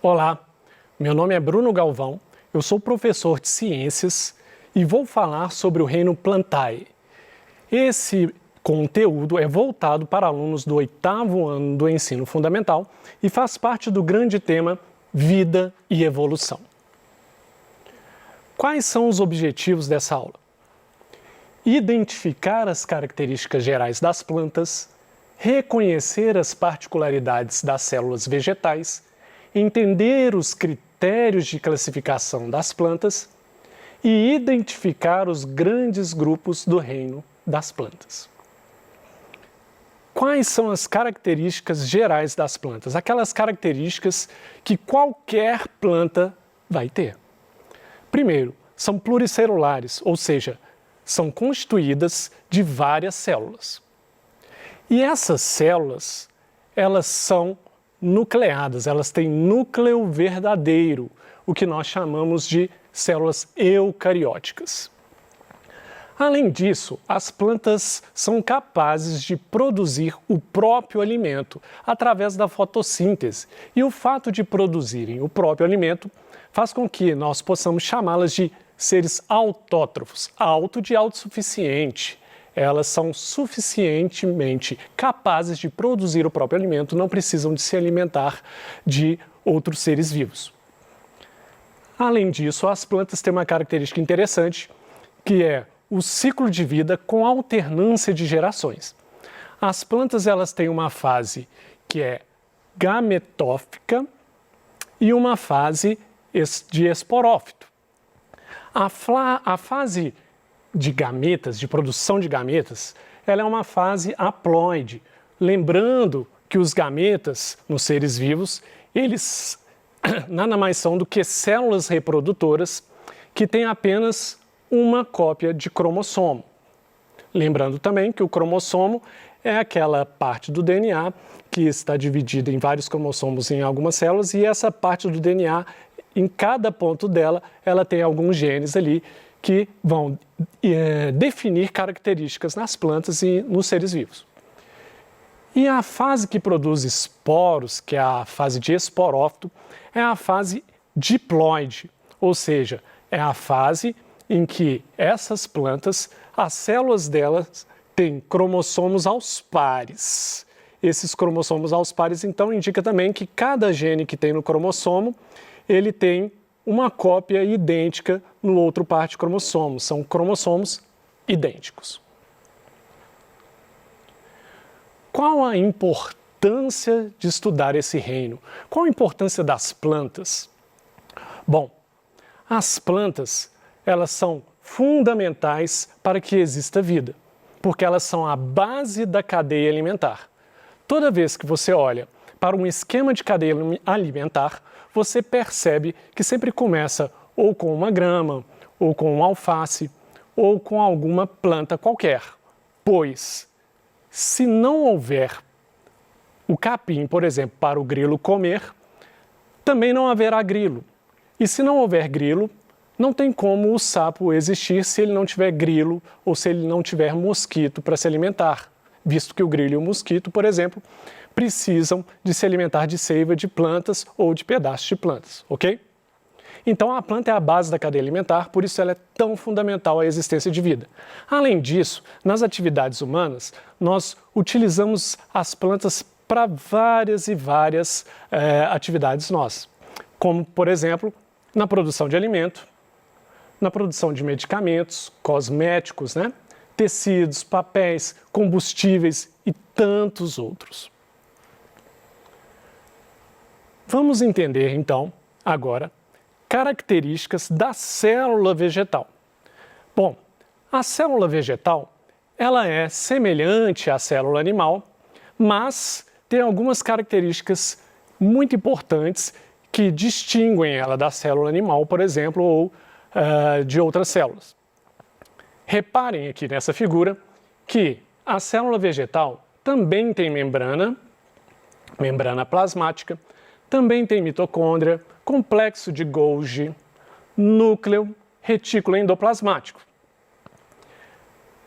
Olá, meu nome é Bruno Galvão, eu sou professor de ciências e vou falar sobre o reino Plantae. Esse conteúdo é voltado para alunos do 8º ano do ensino fundamental e faz parte do grande tema Vida e Evolução. Quais são os objetivos dessa aula? Identificar as características gerais das plantas, reconhecer as particularidades das células vegetais, entender os critérios de classificação das plantas e identificar os grandes grupos do reino das plantas. Quais são as características gerais das plantas? Aquelas características que qualquer planta vai ter. Primeiro, são pluricelulares, ou seja, são constituídas de várias células. E essas células, elas são nucleadas, elas têm núcleo verdadeiro, o que nós chamamos de células eucarióticas. Além disso, as plantas são capazes de produzir o próprio alimento através da fotossíntese. E o fato de produzirem o próprio alimento faz com que nós possamos chamá-las de seres autótrofos, auto de autossuficiente. Elas são suficientemente capazes de produzir o próprio alimento, não precisam de se alimentar de outros seres vivos. Além disso, as plantas têm uma característica interessante, que é o ciclo de vida com alternância de gerações. As plantas elas têm uma fase que é gametófita e uma fase de esporófito. A fase de gametas, de produção de gametas, ela é uma fase haploide. Lembrando que os gametas, nos seres vivos, eles nada mais são do que células reprodutoras que têm apenas uma cópia de cromossomo. Lembrando também que o cromossomo é aquela parte do DNA que está dividida em vários cromossomos em algumas células e essa parte do DNA, em cada ponto dela, ela tem alguns genes ali que vão definir características nas plantas e nos seres vivos. E a fase que produz esporos, que é a fase de esporófito, é a fase diploide, ou seja, é a fase em que essas plantas, as células delas têm cromossomos aos pares. Esses cromossomos aos pares, então, indica também que cada gene que tem no cromossomo, ele tem uma cópia idêntica no outro par de cromossomos. São cromossomos idênticos. Qual a importância de estudar esse reino? Qual a importância das plantas? Bom, as plantas, elas são fundamentais para que exista vida, porque elas são a base da cadeia alimentar. Toda vez que você olha para um esquema de cadeia alimentar, você percebe que sempre começa ou com uma grama, ou com um alface, ou com alguma planta qualquer. Pois, se não houver o capim, por exemplo, para o grilo comer, também não haverá grilo. E se não houver grilo, não tem como o sapo existir se ele não tiver grilo ou se ele não tiver mosquito para se alimentar, visto que o grilo e o mosquito, por exemplo, precisam de se alimentar de seiva de plantas ou de pedaços de plantas, ok? Então a planta é a base da cadeia alimentar, por isso ela é tão fundamental à existência de vida. Além disso, nas atividades humanas, nós utilizamos as plantas para várias e várias atividades nossas, como, por exemplo, na produção de alimento, na produção de medicamentos, cosméticos, tecidos, papéis, combustíveis e tantos outros. Vamos entender, então, agora, características da célula vegetal. Bom, a célula vegetal, ela é semelhante à célula animal, mas tem algumas características muito importantes que distinguem ela da célula animal, por exemplo, ou de outras células. Reparem aqui nessa figura que a célula vegetal também tem membrana plasmática, também tem mitocôndria, complexo de Golgi, núcleo, retículo endoplasmático.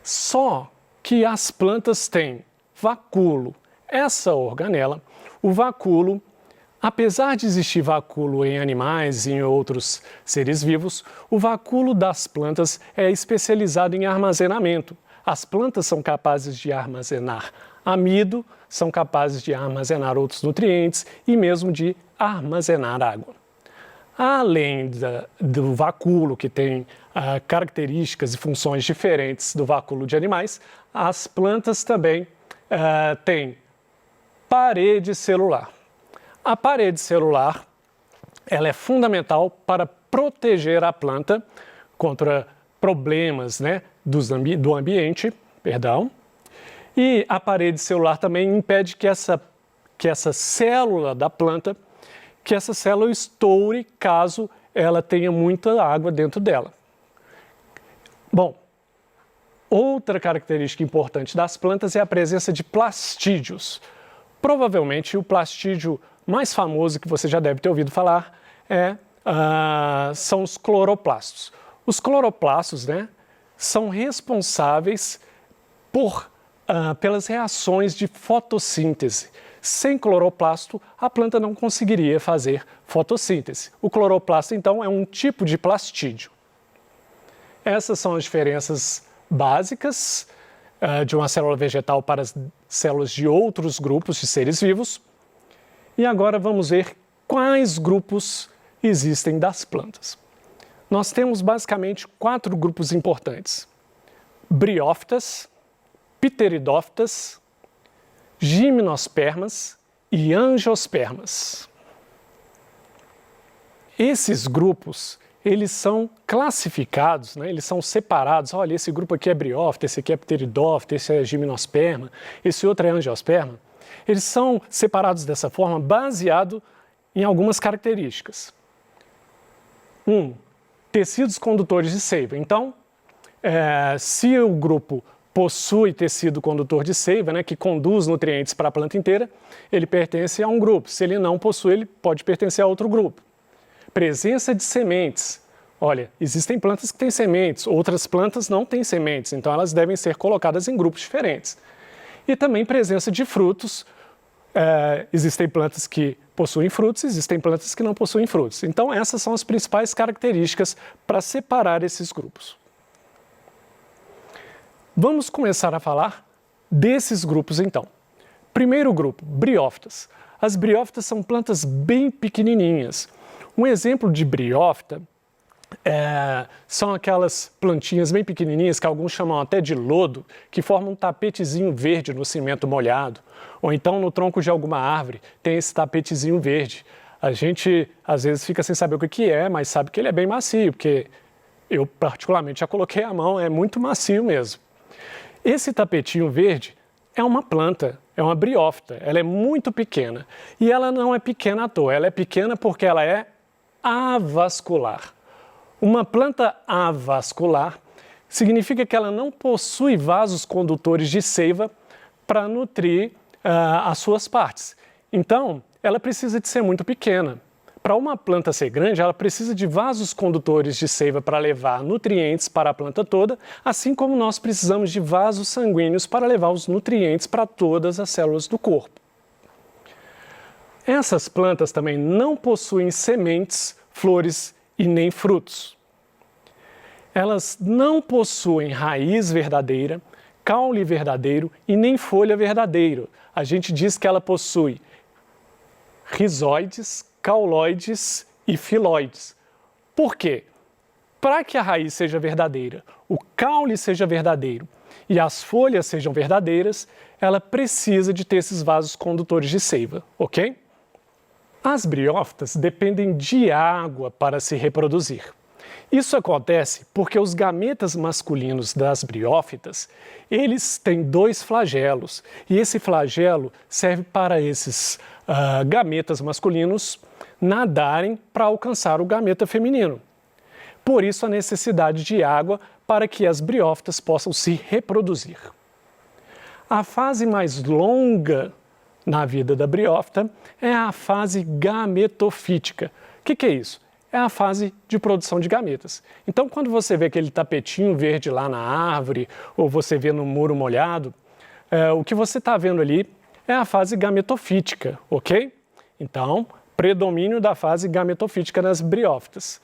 Só que as plantas têm vacúolo. Essa organela, o vacúolo, Apesar de existir vacúolo em animais e em outros seres vivos, o vacúolo das plantas é especializado em armazenamento. As plantas são capazes de armazenar amido, são capazes de armazenar outros nutrientes e mesmo de armazenar água. Além do vacúolo, que tem características e funções diferentes do vacúolo de animais, as plantas também têm parede celular. A parede celular ela é fundamental para proteger a planta contra problemas, né, do ambiente, e a parede celular também impede que essa célula da planta, que essa célula estoure caso ela tenha muita água dentro dela. Bom, outra característica importante das plantas é a presença de plastídeos. Provavelmente o plastídio mais famoso que você já deve ter ouvido falar são os cloroplastos. Os cloroplastos, né, são responsáveis pelas reações de fotossíntese. Sem cloroplasto, a planta não conseguiria fazer fotossíntese. O cloroplasto, então, é um tipo de plastídio. Essas são as diferenças básicas de uma célula vegetal para as células de outros grupos de seres vivos. E agora vamos ver quais grupos existem das plantas. Nós temos basicamente 4 grupos importantes: briófitas, pteridófitas, gimnospermas e angiospermas. Esses grupos, eles são classificados, né? Eles são separados. Olha, esse grupo aqui é briófita, esse aqui é pteridófita, esse é gimnosperma, esse outro é angiosperma. Eles são separados dessa forma baseado em algumas características. 1. Tecidos condutores de seiva. Então, se o grupo possui tecido condutor de seiva, né, que conduz nutrientes para a planta inteira, ele pertence a um grupo. Se ele não possui, ele pode pertencer a outro grupo. Presença de sementes. Olha, existem plantas que têm sementes, outras plantas não têm sementes, então elas devem ser colocadas em grupos diferentes. E também presença de frutos. Existem plantas que possuem frutos, existem plantas que não possuem frutos. Então, essas são as principais características para separar esses grupos. Vamos começar a falar desses grupos, então. Primeiro grupo, briófitas. As briófitas são plantas bem pequenininhas. Um exemplo de briófita são aquelas plantinhas bem pequenininhas, que alguns chamam até de lodo, que formam um tapetezinho verde no cimento molhado. Ou então no tronco de alguma árvore tem esse tapetezinho verde. A gente às vezes fica sem saber o que é, mas sabe que ele é bem macio, porque eu particularmente já coloquei a mão, é muito macio mesmo. Esse tapetinho verde é uma planta, é uma briófita, ela é muito pequena. E ela não é pequena à toa, ela é pequena porque ela é avascular. Uma planta avascular significa que ela não possui vasos condutores de seiva para nutrir as suas partes. Então, ela precisa de ser muito pequena. Para uma planta ser grande, ela precisa de vasos condutores de seiva para levar nutrientes para a planta toda, assim como nós precisamos de vasos sanguíneos para levar os nutrientes para todas as células do corpo. Essas plantas também não possuem sementes, flores e nem frutos. Elas não possuem raiz verdadeira, caule verdadeiro e nem folha verdadeiro. A gente diz que ela possui rizóides, cauloides e filóides. Por quê? Para que a raiz seja verdadeira, o caule seja verdadeiro e as folhas sejam verdadeiras, ela precisa de ter esses vasos condutores de seiva, ok? As briófitas dependem de água para se reproduzir. Isso acontece porque os gametas masculinos das briófitas, eles têm 2 flagelos, e esse flagelo serve para esses gametas masculinos nadarem para alcançar o gameta feminino. Por isso a necessidade de água para que as briófitas possam se reproduzir. A fase mais longa na vida da briófita é a fase gametofítica. O que é isso? É a fase de produção de gametas. Então, quando você vê aquele tapetinho verde lá na árvore, ou você vê no muro molhado, o que você está vendo ali é a fase gametofítica, ok? Então, predomínio da fase gametofítica nas briófitas.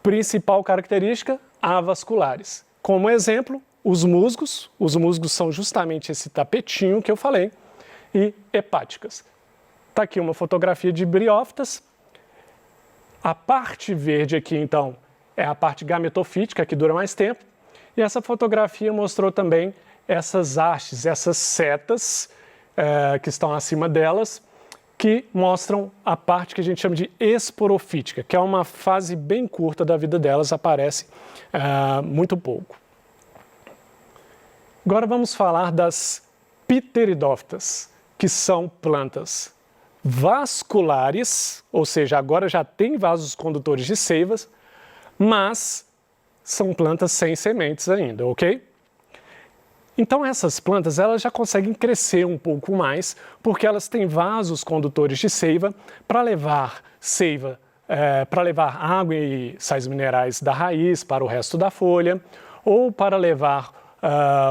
Principal característica, avasculares. Como exemplo, os musgos são justamente esse tapetinho que eu falei, e hepáticas. Está aqui uma fotografia de briófitas. A parte verde aqui, então, é a parte gametofítica, que dura mais tempo, e essa fotografia mostrou também essas hastes, essas setas que estão acima delas, que mostram a parte que a gente chama de esporofítica, que é uma fase bem curta da vida delas, aparece muito pouco. Agora vamos falar das pteridófitas, que são plantas vasculares, ou seja, agora já tem vasos condutores de seivas, mas são plantas sem sementes ainda, ok? Então essas plantas elas já conseguem crescer um pouco mais, porque elas têm vasos condutores de seiva para levar água e sais minerais da raiz para o resto da folha, ou para levar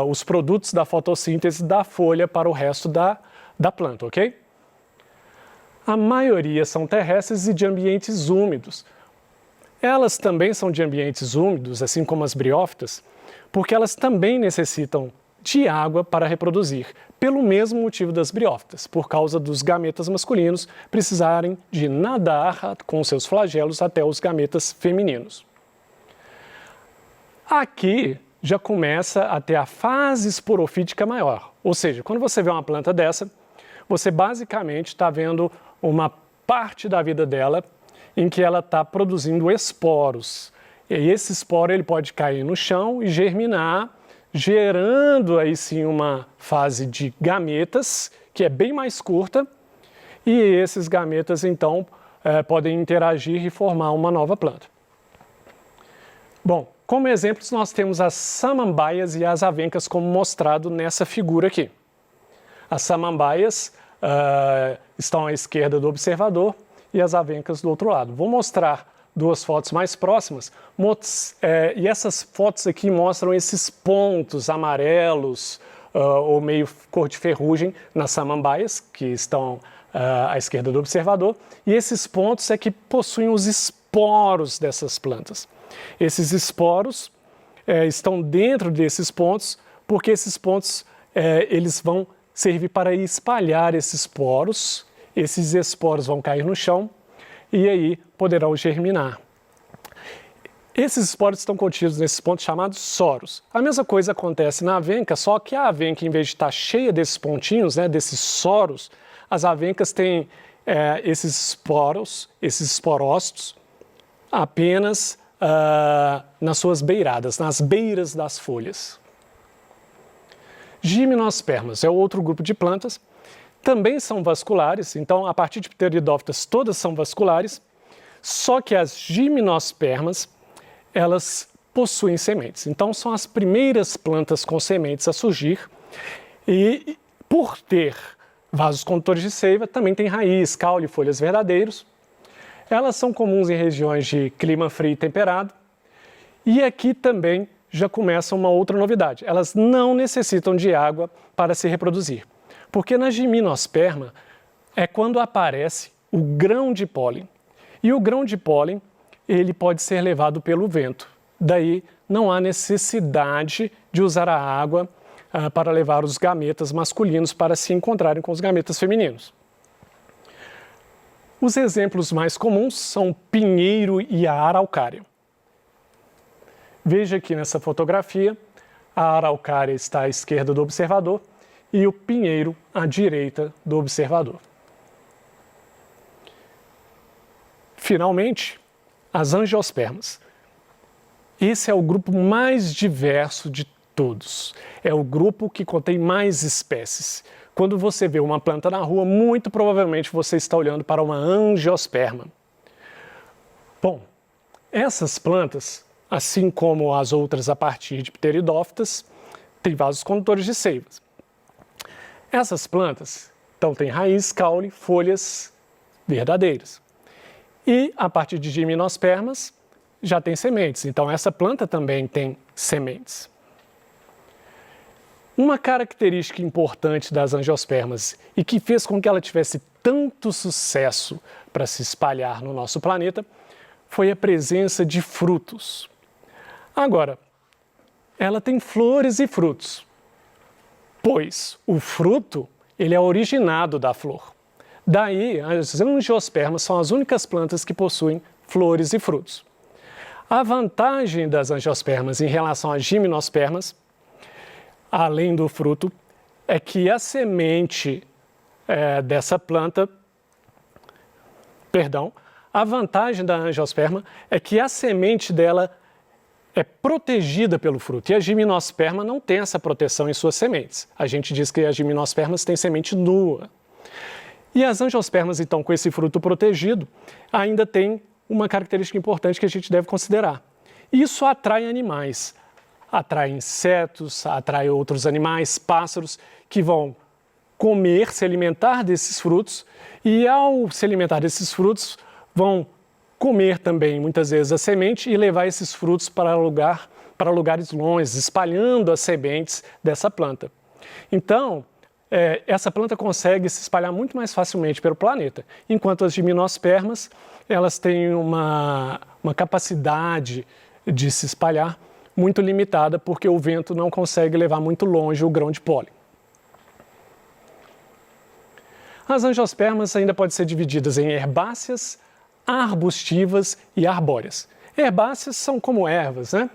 os produtos da fotossíntese da folha para o resto da planta, ok? A maioria são terrestres e de ambientes úmidos. Elas também são de ambientes úmidos, assim como as briófitas, porque elas também necessitam de água para reproduzir, pelo mesmo motivo das briófitas, por causa dos gametas masculinos precisarem de nadar com seus flagelos até os gametas femininos. Aqui já começa a ter a fase esporofítica maior, ou seja, quando você vê uma planta dessa, você basicamente está vendo uma parte da vida dela em que ela está produzindo esporos. E esse esporo ele pode cair no chão e germinar, gerando aí sim uma fase de gametas, que é bem mais curta, e esses gametas então podem interagir e formar uma nova planta. Bom, como exemplos nós temos as samambaias e as avencas, como mostrado nessa figura aqui. As samambaias estão à esquerda do observador e as avencas do outro lado. Vou mostrar duas fotos mais próximas, e essas fotos aqui mostram esses pontos amarelos ou meio cor de ferrugem nas samambaias, que estão à esquerda do observador, e esses pontos é que possuem os esporos dessas plantas. Esses esporos estão dentro desses pontos, porque esses pontos eles vão servir para espalhar esses esporos vão cair no chão, e aí poderão germinar. Esses esporos estão contidos nesses pontos chamados soros. A mesma coisa acontece na avenca, só que a avenca, em vez de estar cheia desses pontinhos, desses soros, as avencas têm esses esporócitos, apenas nas suas beiradas, nas beiras das folhas. Gimnospermas é outro grupo de plantas, também são vasculares, então a partir de pteridófitas todas são vasculares, só que as gimnospermas, elas possuem sementes. Então são as primeiras plantas com sementes a surgir e por ter vasos condutores de seiva, também tem raiz, caule e folhas verdadeiros. Elas são comuns em regiões de clima frio e temperado. E aqui também já começa uma outra novidade. Elas não necessitam de água para se reproduzir. Porque na gimnosperma é quando aparece o grão de pólen. E o grão de pólen, ele pode ser levado pelo vento. Daí não há necessidade de usar a água para levar os gametas masculinos para se encontrarem com os gametas femininos. Os exemplos mais comuns são o pinheiro e a araucária. Veja aqui nessa fotografia, a araucária está à esquerda do observador e o pinheiro à direita do observador. Finalmente, as angiospermas. Esse é o grupo mais diverso de todos. É o grupo que contém mais espécies. Quando você vê uma planta na rua, muito provavelmente você está olhando para uma angiosperma. Bom, essas plantas, assim como as outras a partir de pteridófitas, têm vasos condutores de seivas. Essas plantas, então, têm raiz, caule, folhas verdadeiras. E, a partir de gimnospermas, já tem sementes. Então, essa planta também tem sementes. Uma característica importante das angiospermas e que fez com que ela tivesse tanto sucesso para se espalhar no nosso planeta foi a presença de frutos. Agora, ela tem flores e frutos, pois o fruto ele é originado da flor. Daí, as angiospermas são as únicas plantas que possuem flores e frutos. A vantagem das angiospermas em relação às gimnospermas, além do fruto, é que a semente dessa planta, a vantagem da angiosperma é que a semente dela é protegida pelo fruto e a gimnosperma não tem essa proteção em suas sementes. A gente diz que as gimnospermas têm semente nua. E as angiospermas, então, com esse fruto protegido, ainda tem uma característica importante que a gente deve considerar. Isso atrai animais, atrai insetos, atrai outros animais, pássaros, que vão comer, se alimentar desses frutos e, ao se alimentar desses frutos, vão comer também, muitas vezes, a semente e levar esses frutos para lugares longe, espalhando as sementes dessa planta. Então, essa planta consegue se espalhar muito mais facilmente pelo planeta, enquanto as gimnospermas, elas têm uma capacidade de se espalhar muito limitada, porque o vento não consegue levar muito longe o grão de pólen. As angiospermas ainda podem ser divididas em herbáceas, arbustivas e arbóreas. Herbáceas são como ervas, né?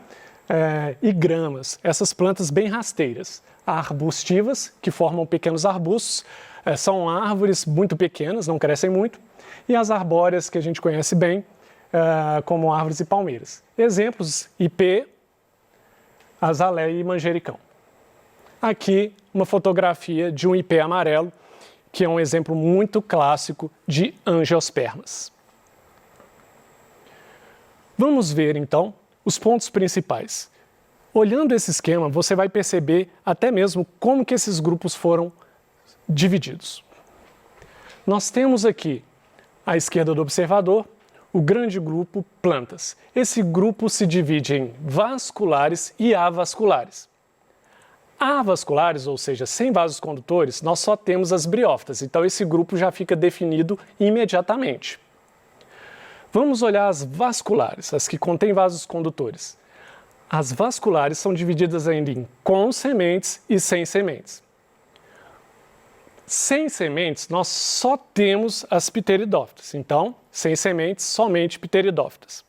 E gramas, essas plantas bem rasteiras. Arbustivas, que formam pequenos arbustos, são árvores muito pequenas, não crescem muito. E as arbóreas, que a gente conhece bem, como árvores e palmeiras. Exemplos: ipê, azaleia e manjericão. Aqui, uma fotografia de um ipê amarelo, que é um exemplo muito clássico de angiospermas. Vamos ver, então, os pontos principais. Olhando esse esquema, você vai perceber até mesmo como que esses grupos foram divididos. Nós temos aqui, à esquerda do observador, o grande grupo plantas. Esse grupo se divide em vasculares e avasculares. Avasculares, ou seja, sem vasos condutores, nós só temos as briófitas, então esse grupo já fica definido imediatamente. Vamos olhar as vasculares, as que contêm vasos condutores. As vasculares são divididas ainda em com sementes e sem sementes. Sem sementes, nós só temos as pteridófitas. Então, sem sementes, somente pteridófitas.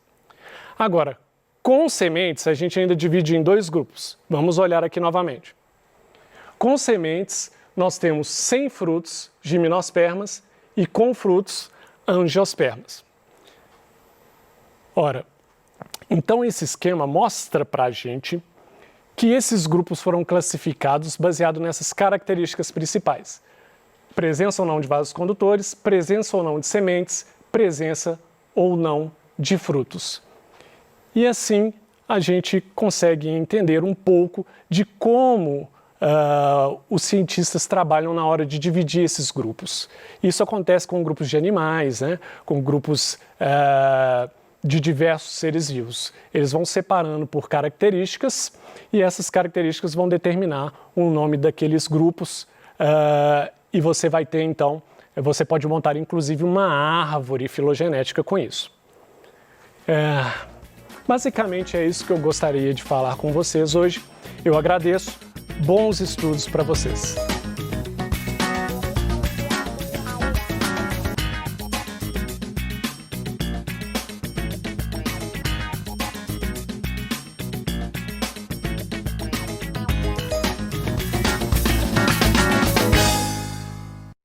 Agora, com sementes, a gente ainda divide em dois grupos. Vamos olhar aqui novamente. Com sementes, nós temos sem frutos, gimnospermas, e com frutos, angiospermas. Ora, então esse esquema mostra para a gente que esses grupos foram classificados baseado nessas características principais: presença ou não de vasos condutores, presença ou não de sementes, presença ou não de frutos. E assim a gente consegue entender um pouco de como os cientistas trabalham na hora de dividir esses grupos. Isso acontece com grupos de animais, né? Com grupos de diversos seres vivos. Eles vão separando por características e essas características vão determinar o nome daqueles grupos e você vai ter, então, você pode montar inclusive uma árvore filogenética com isso. Basicamente é isso que eu gostaria de falar com vocês hoje. Eu agradeço, bons estudos para vocês.